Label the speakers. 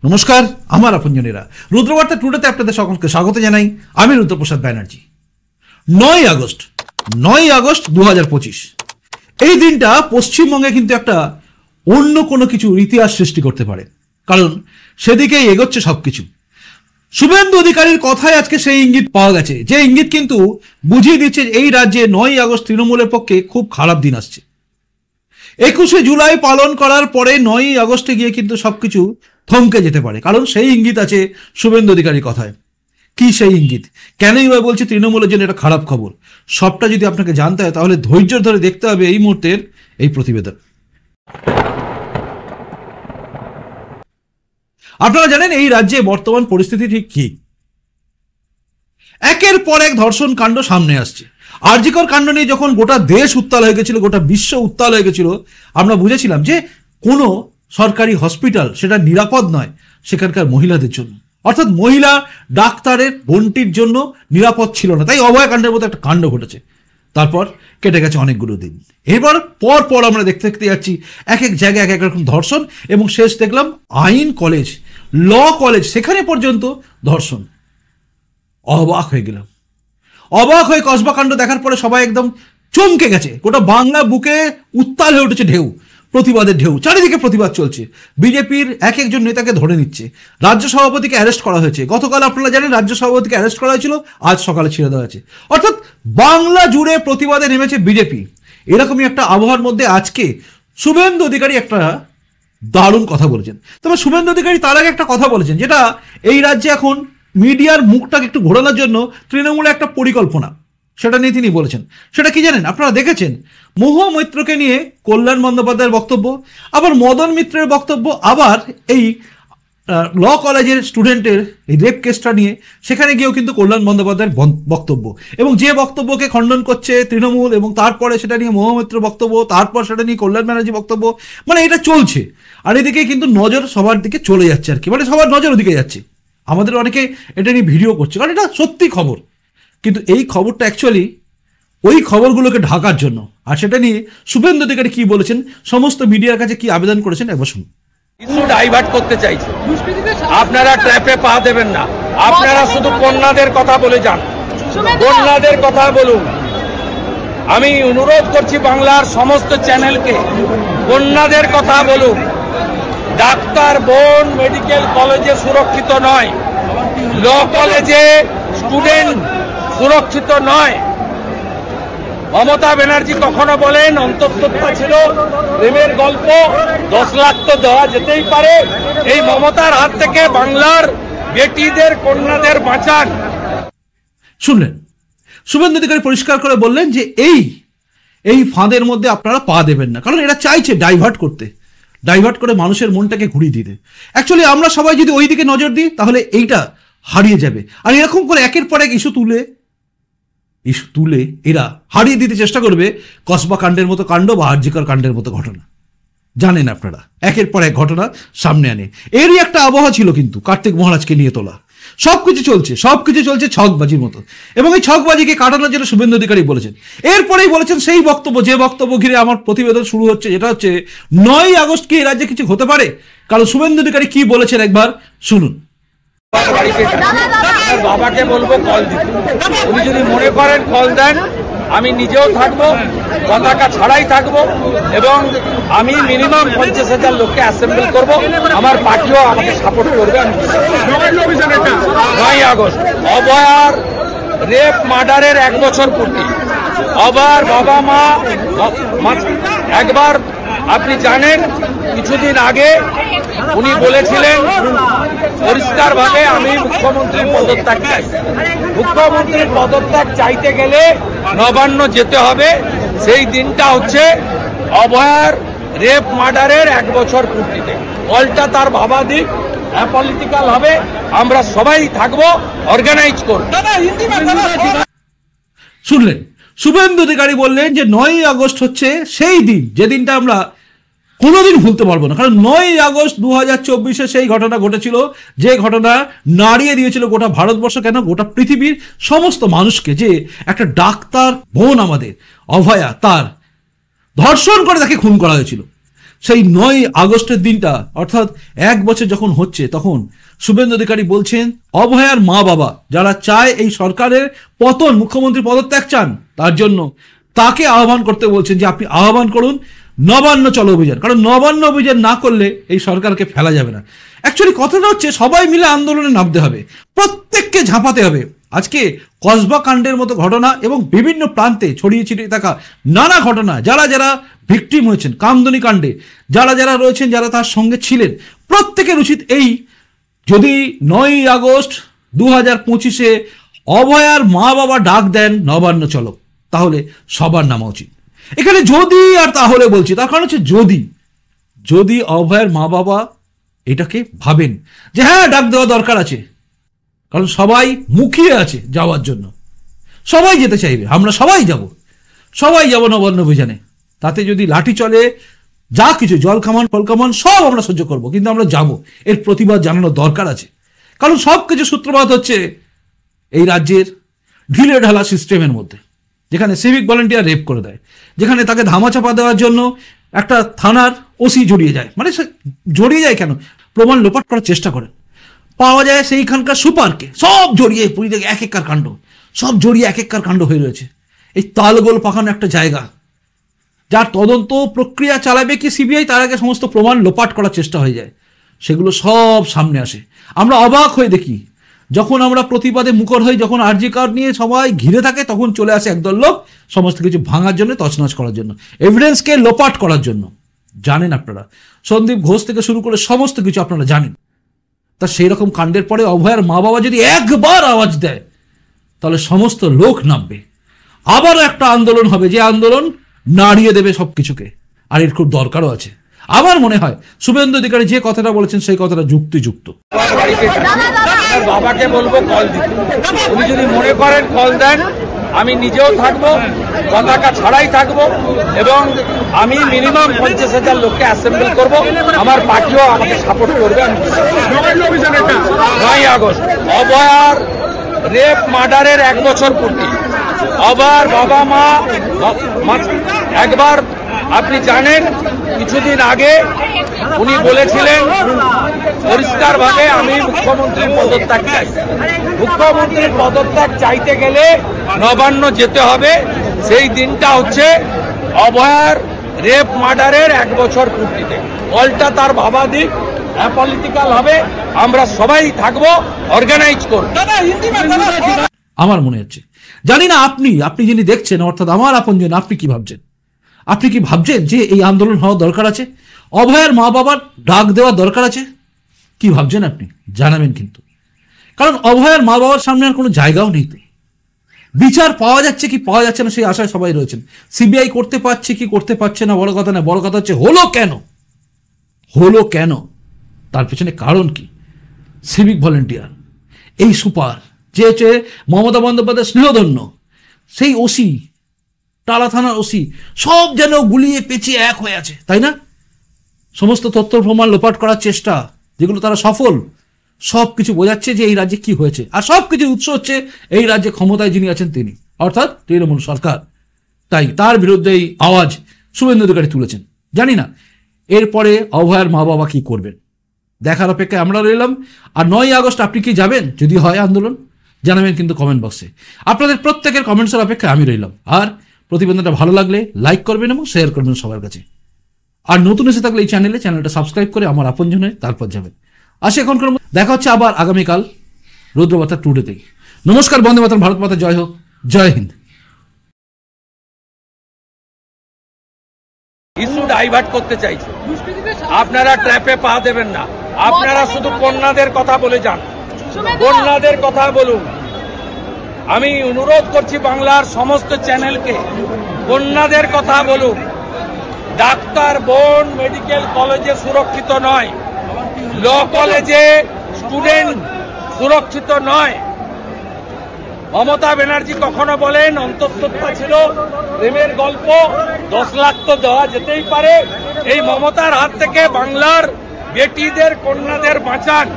Speaker 1: নমস্কার, আমার আপনজনেরা, রুদ্রবার্তা টুডেতে আপনাদের সকলকে স্বাগত জানাই। আমি রুদ্রপ্রসাদ ব্যানার্জি। 9 আগস্ট 2025 এই দিনটা পশ্চিমবঙ্গে কিন্তু একটা অন্য কোনো কিছু ইতিহাস সৃষ্টি করতে পারে, কারণ সেদিকেই এগোচ্ছে সবকিছু। শুভেন্দু অধিকারীর কথায় আজকে সেই ইঙ্গিত পাওয়া গেছে, যে ইঙ্গিত কিন্তু বুঝিয়ে দিচ্ছে এই রাজ্যে 9 আগস্ট তৃণমূলের পক্ষে খুব খারাপ দিন আসছে। 21শে জুলাই পালন করার পরে 9 আগস্টে গিয়ে কিন্তু সবকিছু থমকে যেতে পারে, কারণ সেই ইঙ্গিত আছে শুভেন্দু অধিকারীর কথায়। কি সেই ইঙ্গিত, কেনই বা বলছে তৃণমূলের জন্য এটা খারাপ খবর, সবটা যদি আপনাকে জানতে হয় তাহলে ধৈর্য ধরে দেখতে হবে এই মুহূর্তের এই প্রতিবেদন। আপনারা জানেন এই রাজ্যে বর্তমান পরিস্থিতি ঠিক কি। একের পর এক ধর্ষণ কাণ্ড সামনে আসছে। আর.জি. কর কাণ্ড নিয়ে যখন গোটা দেশ উত্তাল হয়ে গেছিল, গোটা বিশ্ব উত্তাল হয়ে গেছিল, আমরা বুঝেছিলাম যে কোনো সরকারি হসপিটাল সেটা নিরাপদ নয় সেখানকার মহিলাদের জন্য, অর্থাৎ মহিলা ডাক্তারের বোনটির জন্য নিরাপদ ছিল না। তাই অভয় কাণ্ডের মতো একটা কাণ্ড ঘটেছে। তারপর কেটে গেছে অনেকগুলো দিন। এবার পর আমরা দেখতে যাচ্ছি এক এক জায়গায় এক এক রকম ধর্ষণ, এবং শেষ দেখলাম আইন কলেজ, ল কলেজ, সেখানে পর্যন্ত ধর্ষণ। অবাক হয়ে গেলাম। অবাক হয়ে কসবা কাণ্ড দেখার পরে সবাই একদম চমকে গেছে। গোটা বাংলা বুকে উত্তাল হয়ে উঠেছে ঢেউ, প্রতিবাদের ঢেউ। চারিদিকে প্রতিবাদ চলছে। বিজেপির এক একজন নেতাকে ধরে নিচ্ছে। রাজ্য সভাপতিকে অ্যারেস্ট করা হয়েছে। গতকাল আপনারা জানেন রাজ্য সভাপতিকে অ্যারেস্ট করা হয়েছিল, আজ সকালে ছেড়ে দেওয়া হয়েছে। অর্থাৎ বাংলা জুড়ে প্রতিবাদে নেমেছে বিজেপি। এরকমই একটা আবহাওয়ার মধ্যে আজকে শুভেন্দু অধিকারী একটা দারুণ কথা বলেছেন। তবে শুভেন্দু অধিকারী তার আগে একটা কথা বলেছেন, যেটা এই রাজ্যে এখন মিডিয়ার মুখটাকে একটু ঘোরানোর জন্য তৃণমূলে একটা পরিকল্পনা, সেটা নিয়ে তিনি বলেছেন। সেটা কি জানেন? আপনারা দেখেছেন মহুয়া মৈত্রকে নিয়ে কল্যাণ বন্দ্যোপাধ্যায়ের বক্তব্য, আবার মদন মিত্রের বক্তব্য, আবার এই ল কলেজের স্টুডেন্টের এই রেপ কেসটা নিয়ে সেখানে গিয়েও কিন্তু কল্যাণ বন্দ্যোপাধ্যায়ের বক্তব্য, এবং যে বক্তব্যকে খণ্ডন করছে তৃণমূল, এবং তারপরে সেটা নিয়ে মহুয়া মৈত্র বক্তব্য, তারপর সেটা নিয়ে কল্যাণ ব্যানার্জি বক্তব্য, মানে এটা চলছে। আর এদিকে কিন্তু নজর সবার দিকে চলে যাচ্ছে আর কি, মানে সবার নজর ওদিকে যাচ্ছে। আমাদের অনেকে এটা নিয়ে ভিডিও করছে, কারণ এটা সত্যি খবর। কিন্তু এই খবরটা অ্যাকচুয়ালি ওই খবরগুলোকে ঢাকার জন্য। আর সেটা নিয়ে শুভেন্দু অধিকারী কি বলেছেন, সমস্ত মিডিয়ার কাছে কি আবেদন করেছেন, একবার শুনুন।
Speaker 2: ইস্যু ডাইভার্ট করতে চাইছে। আপনারা ট্র্যাপে পা দেবেন না। আপনারা শুধু কন্যাদের কথা বলে যান, কন্যাদের কথা বলুন। আমি অনুরোধ করছি বাংলার সমস্ত চ্যানেলকে, কন্যাদের কথা বলুন। ডাক্তার বোন মেডিকেল কলেজে সুরক্ষিত নয়, ল কলেজে স্টুডেন্ট সুরক্ষিত নয়। মমতা ব্যানার্জি কখনো বলেন অন্তঃসত্ত্বা ছিল, প্রেমের গল্প, 10 লাখ তো দেওয়া যেতেই পারে। এই মমতার হাত থেকে বাংলার বেটিদের কন্যাদের বাঁচান।
Speaker 1: শুনলেন, শুভেন্দু অধিকারী পরিষ্কার করে বললেন যে এই ফাঁদের মধ্যে আপনারা পা দেবেন না, কারণ এরা চাইছে ডাইভার্ট করে মানুষের মনটাকে ঘুরিয়ে দিতে। অ্যাকচুয়ালি আমরা সবাই যদি ওই দিকে নজর দিই তাহলে এইটা হারিয়ে যাবে। আর এরকম করে একের পর এক ইস্যু তুলে এরা হারিয়ে দিতে চেষ্টা করবে কসবা কাণ্ডের মতো কাণ্ড বা আর.জি. কর কাণ্ডের মতো ঘটনা। জানেন আপনারা, একের পর এক ঘটনা সামনে আনে। এরই একটা আবহাওয়া ছিল কিন্তু কার্তিক মহারাজকে নিয়ে তোলা। সবকিছু চলছে ছকবাজির মতো, এবং এই ছকবাজিকে কাটানোর জন্য শুভেন্দু অধিকারী বলেছেন। এরপরেই বলেছেন সেই বক্তব্য, যে বক্তব্য ঘিরে আমার প্রতিবেদন শুরু হচ্ছে, যেটা হচ্ছে 9 আগস্ট কি এই রাজ্যে কিছু হতে পারে। কারণ শুভেন্দু অধিকারী কি বলেছেন একবার শুনুন।
Speaker 2: বাবাকে বলবো কল দিতে, উনি যদি মনে করেন কল দেন, আমি নিজেও থাকবো, পতাকা ছাড়াই থাকবো, এবং আমি মিনিমাম 50,000 লোককে অ্যাসেম্বল করবো। আমার পার্টিও আমাকে সাপোর্ট করবে। 9 আগস্ট অভয়ার রেপ মার্ডারের 1 বছর পূর্তি। আবার বাবা মা একবার আপনি জানেন কিছুদিন আগে উনি বলেছিলেন পরিষ্কারভাবে, আমি মুখ্যমন্ত্রীর পদত্যাগ চাই। মুখ্যমন্ত্রীর পদত্যাগ চাইতে গেলে নবান্ন যেতে হবে। সেই দিনটা হচ্ছে অভয়ার রেপ মার্ডারের 1 বছর পূর্তিতে। কলটা তার বাবা দিক, পলিটিক্যাল হবে, আমরা সবাই থাকবো, অর্গানাইজ করব।
Speaker 1: শুনলেন, শুভেন্দু অধিকারী বললেন যে 9 আগস্ট হচ্ছে সেই দিন, যে দিনটা আমরা কোনোদিন ভুলতে পারবো না। কারণ 9 আগস্ট 2024-এ সেই ঘটনা ঘটেছিল, যে ঘটনা নাড়িয়ে দিয়েছিল গোটা ভারতবর্ষ, কেন গোটা পৃথিবীর সমস্ত মানুষকে। যে একটা ডাক্তার বোন আমাদের অভয়া, তার ধর্ষণ করে তাকে খুন করা হয়েছিল। সেই 9 আগস্টের দিনটা অর্থাৎ 1 বছর যখন হচ্ছে, তখন শুভেন্দু অধিকারী বলছেন অভয়ার মা বাবা যারা চায় এই সরকারের পতন, মুখ্যমন্ত্রী পদত্যাগ চান, তার জন্য তাকে আহ্বান করতে বলছেন যে আপনি আহ্বান করুন নবান্ন চলো অভিযান, কারণ নবান্ন অভিযান না করলে এই সরকারকে ফেলা যাবে না। অ্যাকচুয়ালি কথাটা হচ্ছে সবাই মিলে আন্দোলনে নামতে হবে, প্রত্যেককে ঝাঁপাতে হবে। আজকে কসবা কাণ্ডের মতো ঘটনা এবং বিভিন্ন প্রান্তে ছড়িয়ে ছিটিয়ে থাকা নানা ঘটনা, যারা যারা ভিকটিম হয়েছেন কামদুনি কাণ্ডে, যারা যারা রয়েছেন, যারা তার সঙ্গে ছিলেন, প্রত্যেকের উচিত এই, যদি 9 আগস্ট 2025-এ অভয়ার মা বাবা ডাক দেন নবান্ন চলো, তাহলে সবার নামা উচিত। এখানে যদি আর তাহলে বলছি, তার কারণ হচ্ছে যদি অভয়ের মা বাবা এটাকে ভাবেন যে হ্যাঁ ডাক দেওয়া দরকার আছে, কারণ সবাই মুখিয়ে আছে যাওয়ার জন্য, সবাই যেতে চাইবে, আমরা সবাই যাব নবান্ন অভিযানে। তাতে যদি লাঠি চলে, যা কিছু জল কামান ফল কামান সব আমরা সহ্য করব, কিন্তু আমরা যাব, এর প্রতিবাদ জানানোর দরকার আছে। কারণ সব কিছু সূত্রপাত হচ্ছে এই রাজ্যের ঢিলে ঢালা সিস্টেমের মধ্যে, যেখানে সিভিক ভলেন্টিয়ার রেপ করে দেয়, যেখানে তাকে ধামাচাপা দেওয়ার জন্য একটা থানার ওসি জড়িয়ে যায়। মানে সে জড়িয়ে যায় কেন, প্রমাণ লোপাট করার চেষ্টা করে, পাওয়া যায় সেইখানকার সুপারকে, সব জড়িয়ে পুরী থেকে এক এককার কাণ্ড, সব জড়িয়ে এক এককার কাণ্ড হয়ে রয়েছে। এই তালগোল পাকানো একটা জায়গা, যার তদন্ত প্রক্রিয়া চালাবে কি সিবিআই, তার আগে সমস্ত প্রমাণ লোপাট করার চেষ্টা হয়ে যায়, সেগুলো সব সামনে আসে। আমরা অবাক হয়ে দেখি, যখন আমরা প্রতিবাদে মুখর হই, যখন আরজি কার্ড নিয়ে সবাই ঘিরে থাকে, তখন চলে আসে একদল লোক সমস্ত কিছু ভাঙার জন্য, তছনছ করার জন্য, এভিডেন্সকে লোপাট করার জন্য। জানেন আপনারা, সন্দীপ ঘোষ থেকে শুরু করে সমস্ত কিছু আপনারা জানেন। তা সেই রকম কাণ্ডের পরে অভয়ার মা বাবা যদি একবার আওয়াজ দেয়, তাহলে সমস্ত লোক নামবে, আবারও একটা আন্দোলন হবে, যে আন্দোলন নাড়িয়ে দেবে সবকিছুকে। আর এর খুব দরকারও আছে। আমার মনে হয় শুভেন্দু অধিকারী যে কথাটা বলেছেন সেই কথাটা যুক্তিযুক্ত।
Speaker 2: বাবাকে বলবো কল দিতে, উনি যদি মনে করেন কল দেন, আমি নিজেও থাকবো, পতাকা ছাড়াই থাকবো, এবং আমি মিনিমাম 50,000 লোককে অ্যাসেম্বল করব, আমার পার্টিও আমাকে সাপোর্ট করবে। 9 আগস্ট অভয়ার রেপ মার্ডারের 1 বছর পূর্তি, আবার বাবা মা একবার, আপনি জানেন কিছুদিন আগে উনি বলেছিলেন পরিষ্কারভাবে আমি মুখ্যমন্ত্রীর পদত্যাগ চাই। মুখ্যমন্ত্রীর পদত্যাগ চাইতে গেলে নবান্ন যেতে হবে। সেই দিনটা হচ্ছে অভয়ার রেপ মার্ডারের 1 বছর পূর্তিতে। কলটা তার ভাবা দিক, অ্যাপলিটিক্যাল হবে, আমরা সবাই থাকবো, অর্গানাইজ করব।
Speaker 1: আমার মনে হচ্ছে, জানি না আপনি যিনি দেখছেন, অর্থাৎ আমার আপনজন, আপনি কি ভাবছেন? আপনি কি ভাবছেন যে এই আন্দোলন হওয়া দরকার আছে, অভয়ের মা বাবার ডাক দেওয়া দরকার আছে? কি ভাবছেন আপনি জানাবেন কিন্তু, কারণ অভয়ের মা বাবার সামনে আর কোনো জায়গাও নেই। তো বিচার পাওয়া যাচ্ছে কি পাওয়া যাচ্ছে না সেই আশায় সবাই রয়েছেন। সিবিআই করতে পারছে কি করতে পারছে না বড় কথা না, বড় কথা হচ্ছে হলো কেন, তার পেছনে কারণ কি? সিভিক ভলেন্টিয়ার, এই সুপার যে হচ্ছে মমতা বন্দ্যোপাধ্যায় স্নেহধন্য, সেই ওসি, টালা থানার ওসি, সব যেন গুলিয়ে পেঁচিয়ে এক হয়ে আছে, তাই না? সমস্ত তথ্য প্রমাণ লোপাট করার চেষ্টা, যেগুলো তারা সফল, সব কিছু বোঝাচ্ছে যে এই রাজ্যে কি হয়েছে। আর সব কিছুর উৎস হচ্ছে এই রাজ্যে ক্ষমতায় যিনি আছেন তিনি, অর্থাৎ তৃণমূল সরকার। তাই তার বিরুদ্ধে এই আওয়াজ শুভেন্দু অধিকারী তুলেছেন। জানি না এরপরে অভয়ার মা বাবা কি করবেন, দেখার অপেক্ষায় আমরা রইলাম। আর 9 আগস্ট আপনি কি যাবেন? যদি হয় আন্দোলন, জানাবেন কিন্তু কমেন্ট বক্সে। আপনাদের প্রত্যেকের কমেন্টসের অপেক্ষায় আমি রইলাম। আর প্রতিবেদনটা ভালো লাগলে লাইক করবেন এবং শেয়ার করবেন সবার কাছে। আর নতুন এসে থাকলে এই চ্যানেলটা সাবস্ক্রাইব করে আমার আপনজন হয়ে তারপর যাবেন। আসি এখনকার মতো, দেখা হচ্ছে আবার আগামীকাল রুদ্রবার্তা টুডেতেই। নমস্কার, বন্দে মাতরম, ভারত মাতা জয় হোক, জয় হিন্দ।
Speaker 2: ইস্যু ডাইভার্ট করতে চাইছে, আপনারা ট্র্যাপে পা দেবেন না। আপনারা শুধু কন্যাদের কথা বলে যান, কন্যাদের কথা বলুন। আমি অনুরোধ করছি বাংলার সমস্ত চ্যানেলকে, কন্যাদের কথা বলুন। ডাক্তার বোন মেডিকেল কলেজে সুরক্ষিত নয়, ল কলেজে স্টুডেন্ট সুরক্ষিত নয়। মমতা ব্যানার্জি কখনো বলেন অন্তঃসত্ত্বা ছিল, প্রেমের গল্প, 10 লাখ তো দেওয়া যেতেই পারে। এই মমতার হাত থেকে বাংলার বেটিদের, কন্যাদের বাঁচান।